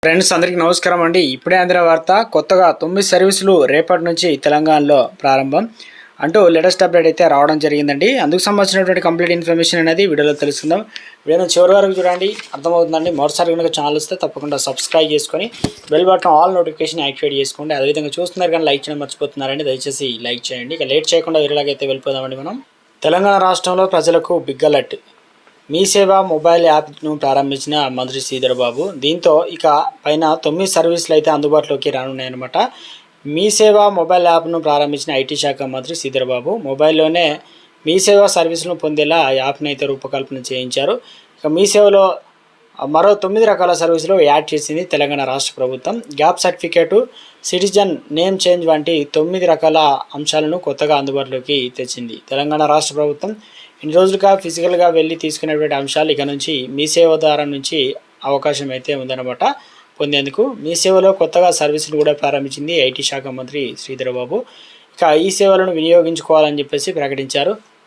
Friends అందరికీ నమస్కారం అండి. ఇప్పుడే అందిన వార్త, కొత్తగా 9 సర్వీసులు రేపటి నుంచి తెలంగాణలో ప్రారంభం అంటూ లేటెస్ట్ అప్డేట్ అయితే రావడం జరిగిందండి. అందుకు సంబంధించినటువంటి కంప్లీట్ ఇన్ఫర్మేషన్ అనేది వీడియోలో తెలుసుకుందాం. వీడియోను చివరి వరకు చూడండి, అర్థమవుతుందండి. మరోసారి కనుక ఛానల్ వస్తే తప్పకుండా సబ్స్క్రైబ్ చేసుకొని bell button all notification activate చేసుకోండి. అదేవిధంగా చూస్తున్నారు కానీ లైక్ చేయడం మర్చిపోతున్నారండి, దయచేసి లైక్ చేయండి. ఇక లేట్ చేయకుండా వీడియోలాగైతే వెళ్ళిపోదామండి. మనం తెలంగాణ రాష్ట్రంలో ప్రజలకు బిగ్ అలర్ట్. మీ సేవ మొబైల్ యాప్ను ప్రారంభించిన మంత్రి శ్రీధర్ బాబు. దీంతో ఇక పైన 9 సర్వీసులు అయితే అందుబాటులోకి రానున్నాయన్నమాట. మీ సేవ మొబైల్ యాప్ను ప్రారంభించిన ఐటీ శాఖ మంత్రి శ్రీధర్ బాబు మొబైల్లోనే మీ సేవ సర్వీసులను పొందేలా యాప్ను అయితే రూపకల్పన చేయించారు. ఇక మీ సేవలో మరో 9 రకాల సర్వీసులు యాడ్ చేసింది తెలంగాణ రాష్ట్ర ప్రభుత్వం. Gap certificate, citizen name change వంటి 9 రకాల అంశాలను కొత్తగా అందుబాటులోకి తెచ్చింది తెలంగాణ రాష్ట్ర ప్రభుత్వం. ఇన్ని రోజులుగా ఫిజికల్గా వెళ్ళి తీసుకునేటువంటి అంశాలు ఇక నుంచి మీ సేవ ద్వారా నుంచి అవకాశం అయితే ఉందన్నమాట పొందేందుకు. మీ సేవలో కొత్తగా సర్వీసులు కూడా ప్రారంభించింది ఐటీ శాఖ మంత్రి శ్రీధర్ బాబు. ఇక ఈ సేవలను వినియోగించుకోవాలని చెప్పేసి ప్రకటించారు.